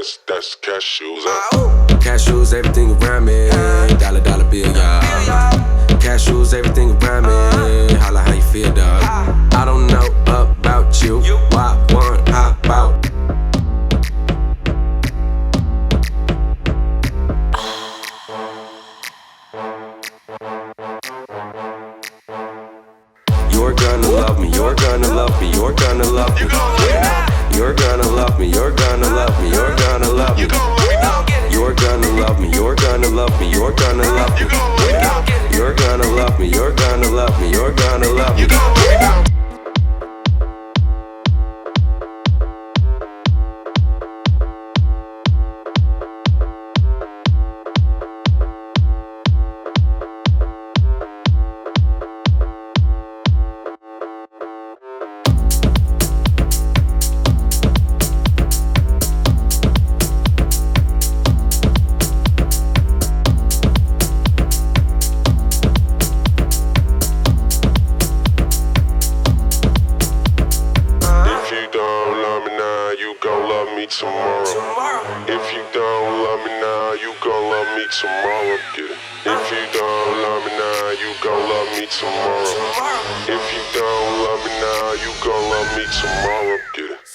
nuts, that's cashews. Cashews, everything around me. Dollar, dollar bill, y'all. Cashews, everything around me. Holla how you feel, dog. I don't know about you. Why one hop out? You're gonna love me, you're gonna love me, you're gonna love me. You're gonna love me, you're gonna love me, you're gonna love me. You're gonna love me, you're gonna love me, you're gonna love me. You're gonna love me, you're gonna love me, you're gonna love me. Tomorrow. If you don't love me now, you gon' love me tomorrow. Yeah. If you don't love me now, you gon' love me tomorrow. If you don't love me now, you gon' love me tomorrow. Yeah.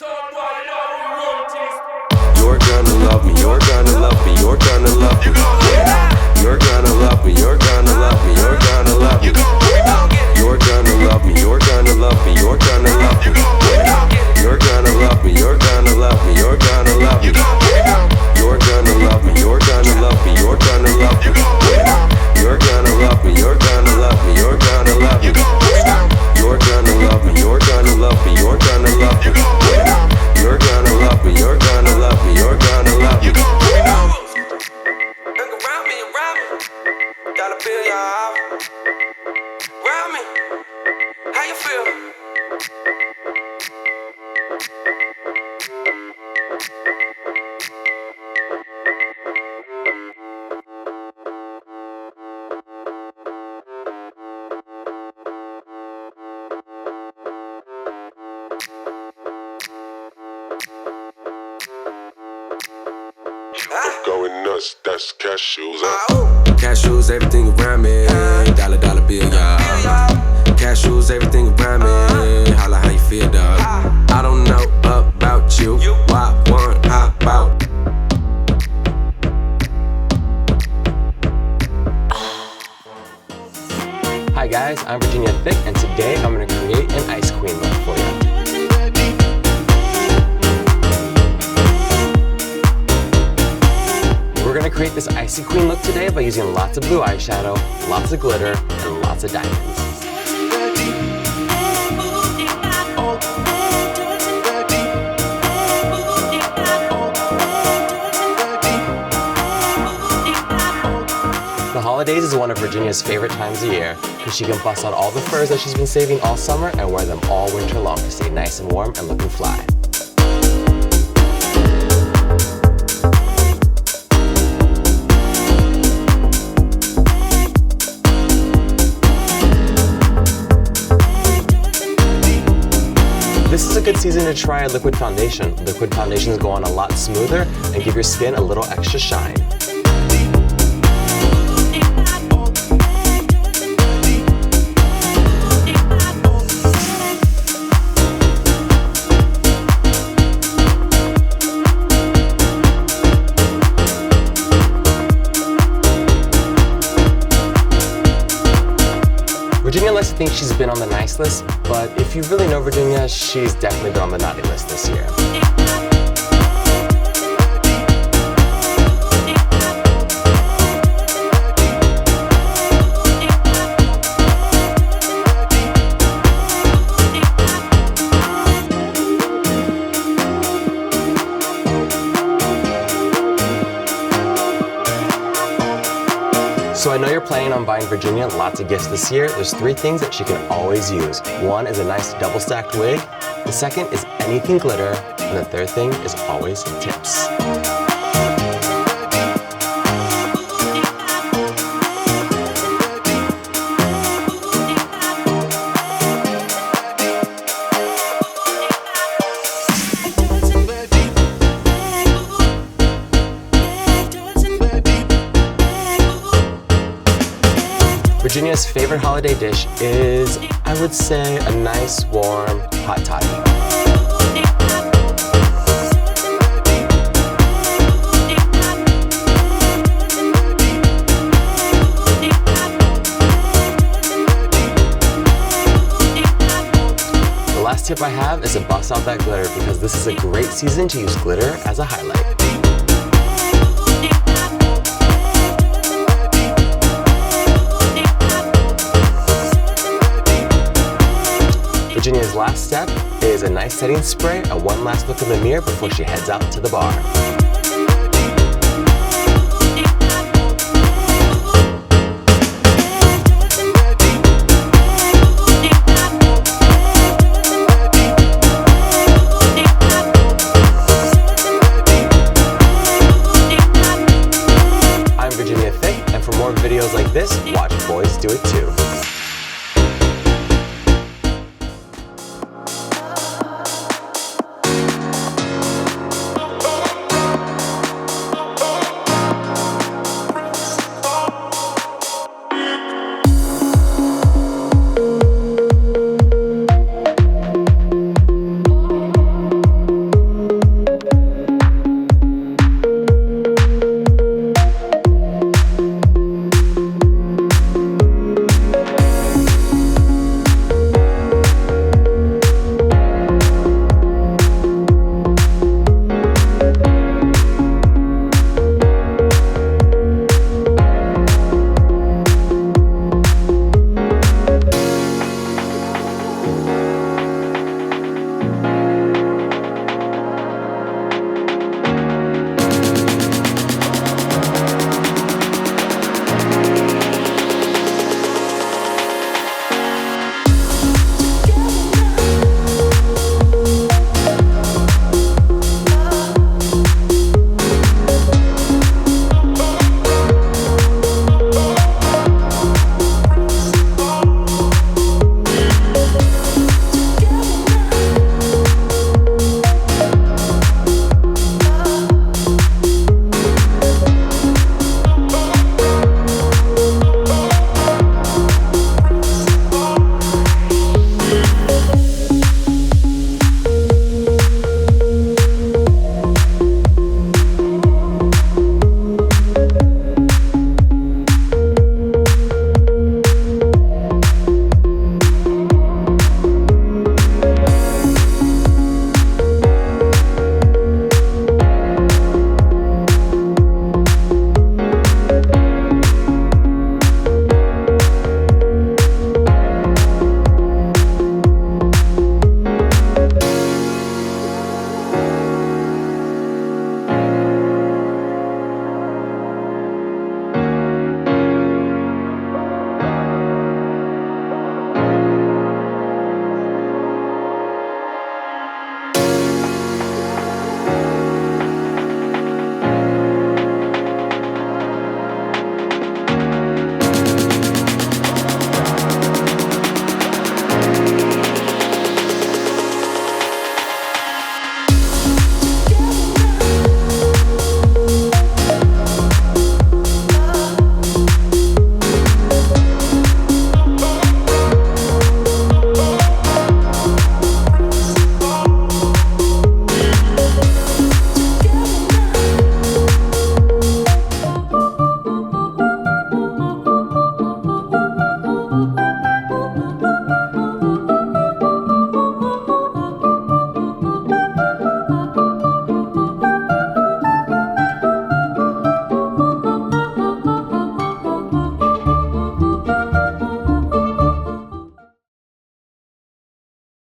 You're gonna love me, you're gonna love me, you're gonna love me. You're gonna love me, you're gonna love me, you're gonna love me. You're gonna love me, you're gonna love me, you're gonna love me. You're gonna love me, you're gonna love me, you're gonna love me. You're gonna love me, you're gonna love me, you're gonna love me. You're gonna love me, you're gonna love me, you're gonna love me. You're gonna love me, you're gonna love me, you're gonna love me. You're gonna love me, you're gonna love me, you're gonna love me. Look around me, dollar bill, y'all. Around me, how you feel? Going nuts, that's cashews. Cashews, everything around me. Dollar, dollar bill, y'all. Cashews, everything around me. Holla how you feel, dog. I don't know about you. Why one hop out? Hi guys, I'm Virginia Thicc, and today I'm going to create an Ice Queen look for you. We're going to create this Icy Queen look today by using lots of blue eyeshadow, lots of glitter, and lots of diamonds. The holidays is one of Virginia's favorite times of year because she can bust out all the furs that she's been saving all summer and wear them all winter long to stay nice and warm and looking fly. This is a good season to try a liquid foundation. Liquid foundations go on a lot smoother and give your skin a little extra shine. Virginia likes to think she's been on the nice list, but if you really know Virginia, she's definitely been on the naughty list this year. So I know you're planning on buying Virginia lots of gifts this year. There's 3 things that she can always use. One is a nice double-stacked wig. The second is anything glitter. And the third thing is always tips. Virginia's favorite holiday dish is, I would say, a nice warm hot toddy. The last tip I have is to bust out that glitter because this is a great season to use glitter as a highlight. Virginia's last step is a nice setting spray and one last look in the mirror before she heads out to the bar. I'm Virginia Thicc, and for more videos like this, watch Boys Do It Too.